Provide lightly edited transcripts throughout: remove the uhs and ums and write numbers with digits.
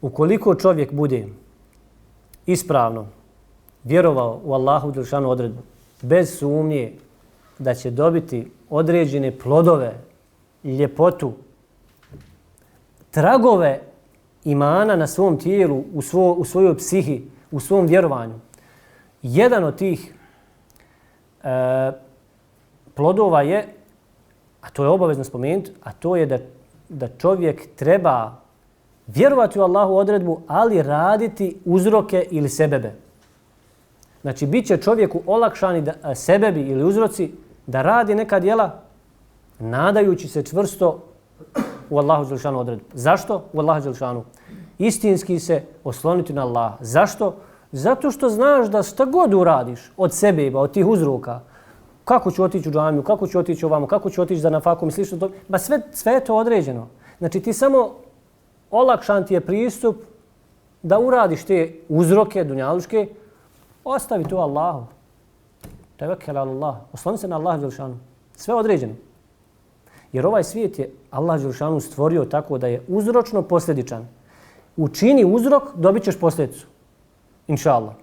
Ukoliko čovjek bude ispravno vjerovao u Allahu dželešanu odredbu, bez sumnje da će dobiti određene plodove, ljepotu, tragove imana na svom tijelu, u svojoj psihi, u svom vjerovanju. Jedan od tih plodova je, a to je obavezno spomenuti, a to je da čovjek treba vjerovati u Allahu odredbu, ali raditi uzroke ili sebebe. Znači, bit će čovjeku olakšani sebebi ili uzroci da radi neka djela nadajući se čvrsto u Allahu dželešanu odredbu. Zašto? U Allahu dželešanu. Istinski se osloniti na Allaha. Zašto? Zato što znaš da šta god uradiš od sebeba, od tih uzroka, kako ću otići u džamiju, kako ću otići ovamo, kako ću otići za nafakom i slično to, sve je to određeno. Znači, ti samo olakšan ti je pristup da uradiš te uzroke dunjaluške, ostavi to Allahu. Tevekel ala Allah. Osloni se na Allaha dželešanu. Sve je određeno. Jer ovaj svijet je Allah dželešanu stvorio tako da je uzročno posljedičan. Učini uzrok, dobit ćeš posljedicu. Inša Allah.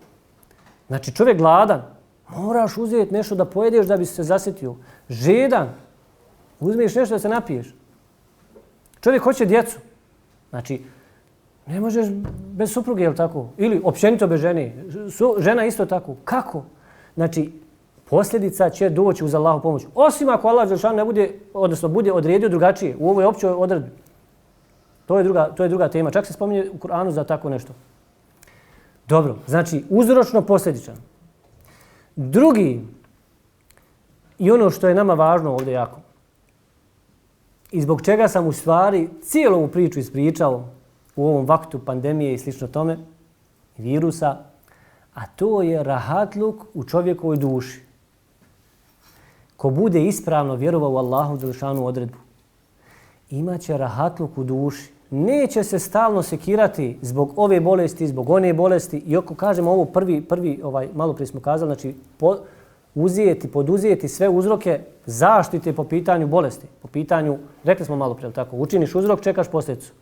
Znači, čovjek gladan, moraš uzeti nešto da pojedeš da bi se zasjetio. Žedan, uzmeš nešto da se napiješ. Čovjek hoće djecu. Znači, ne možeš bez supruge, je li tako? Ili općenito bez žene. Žena isto tako. Kako? Znači, posljedica će doći uz Allahu pomoć. Osim ako Allah dželešanu ne bude, odnosno bude odredio drugačije u ovoj općoj odredbi. To je druga tema. Čak se spominje u Kur'anu za tako nešto. Dobro, znači uzročno posljedičan. Drugi, i ono što je nama važno ovdje jako, i zbog čega sam u stvari cijelu ovu priču ispričao u ovom vaktu pandemije i slično tome, virusa, a to je rahatluk u čovjekovoj duši. Ko bude ispravno vjerovao u Allahu dželešanu odredbu, imaće rahatluk u duši. Neće se stalno sekirati zbog ove bolesti, zbog one bolesti. I ako kažemo ovo prvi malo prije smo kazali, znači poduzijeti sve uzroke zaštite po pitanju bolesti. Po pitanju, rekli smo malo prije, tako, učiniš uzrok, čekaš posljedicu.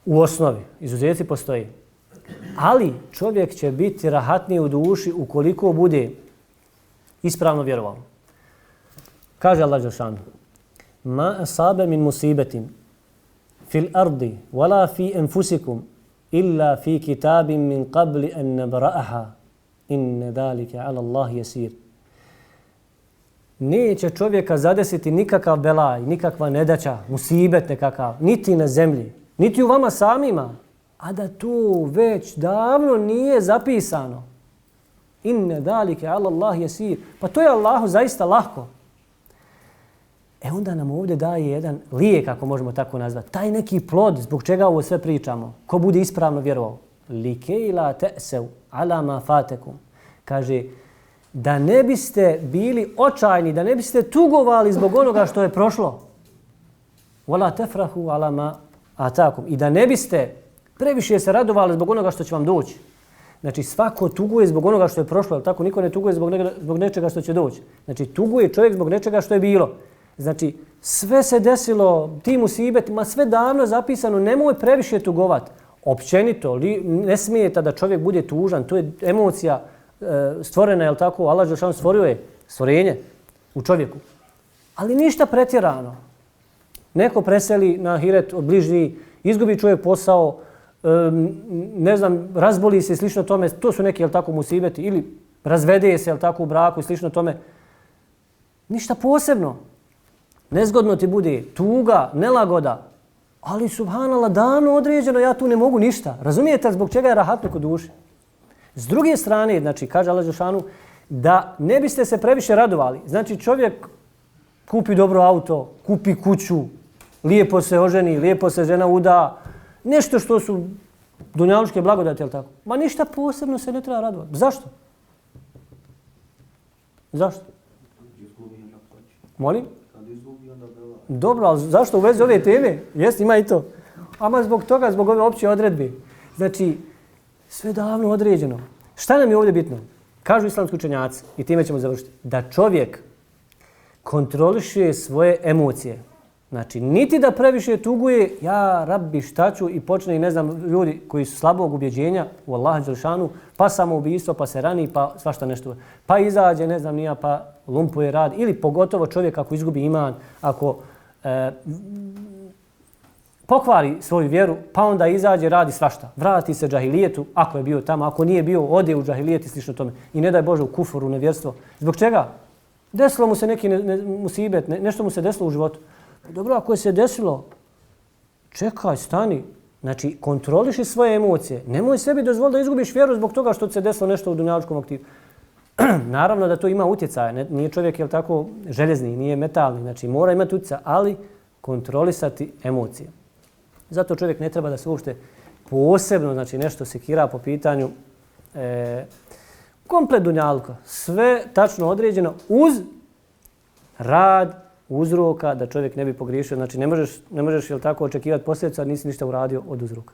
U osnovi, izuzeci postoji. Ali čovjek će biti rahatniji u duši ukoliko bude ispravno vjerovao. Kaže Allah dželešanu: Ma asabe min musibetin fil ardi wala fi anfusikum illa fi kitabin min qabli an nabra'aha inna zalika 'ala Allah yasir. Neće čovjeka zadesiti nikakav belaj, nikakva nedaća, musibet nekakav, niti na zemlji, niti u vama samima, a da to već davno nije zapisano. Inna zalika 'ala Allah yasir. Pa to je Allahu zaista lahko. Onda nam ovdje daje jedan lijek, ako možemo tako nazvati. Taj neki plod, zbog čega ovo sve pričamo. Ko bude ispravno vjerovao. Likej la te'sev ala ma fatekum. Kaže, da ne biste bili očajni, da ne biste tugovali zbog onoga što je prošlo. Wala tefrahu ala ma atakum. I da ne biste previše se radovali zbog onoga što će vam doći. Znači, svako tuguje zbog onoga što je prošlo, ali tako niko ne tuguje zbog nečega što će doći. Znači, tuguje čovjek zbog nečega što je bilo. Znači, sve se desilo, ti musibetima, sve davno zapisano, nemoj previše tugovati. Općenito, ne smijete da čovjek bude tužan, to je emocija stvorena, je li tako? Allah dželešanu stvorio je stvorenje u čovjeku. Ali ništa pretjerano. Neko preseli na ahiret od bližnji, izgubi čovjek posao, ne znam, razboli se i slično tome, to su neki, je li tako, musibeti, ili razvede se, je li tako, u braku i slično tome. Ništa posebno. Nezgodno ti bude, tuga, nelagoda, ali subhanallah, dano određeno, ja tu ne mogu ništa. Razumijete zbog čega je rahatluk u duši? S druge strane, znači, kaže Allah dželešanu, da ne biste se previše radovali. Znači, čovjek kupi dobro auto, kupi kuću, lijepo se oženi, lijepo se žena uda, nešto što su dunjaluške blagodati, jel tako? Ma ništa posebno se ne treba radovati. Zašto? Zašto? Molim? Dobro, ali zašto u vezi ove teme? Jeste, ima i to. Ama zbog toga, zbog ove opće odredbe. Znači, sve davno određeno. Šta nam je ovdje bitno? Kažu islamski učenjaci, i time ćemo završiti, da čovjek kontroliše svoje emocije. Znači, niti da previše tuguje, ja rabbi šta ću, i počne i ne znam, ljudi koji su slabog ubjeđenja u Allaha dželešanu, pa samoubistvo, pa se rani, pa svašta nešto. Pa izađe, ne znam nija, pa lumpuje rad. Ili pogotovo čovjek ako izgubi iman, ako pokvari svoju vjeru, pa onda izađe, radi svašta. Vrati se džahilijetu, ako je bio tamo, ako nije bio, ode u džahilijet i slično tome. I ne daj Bože u kufuru, nevjerstvo. Zbog čega? Desilo mu se neki musibet, nešto mu se desilo u životu. Dobro, ako je se desilo, čekaj, stani. Znači, kontroliši svoje emocije. Nemoj sebi dozvoliti da izgubiš vjeru zbog toga što ti se desilo nešto u dunjalučkom aktivu. Naravno da to ima utjecaja. Nije čovjek je tako željezni, nije metalni. Znači, mora imati utjecaj, ali kontrolisati emocije. Zato čovjek ne treba da se uopšte posebno, znači nešto sekira po pitanju komplet dunjaluka. Sve tačno određeno uz rad uzroka da čovjek ne bi pogriješio. Znači ne možeš jel tako očekivati posljedica, nisi ništa uradio od uzroka.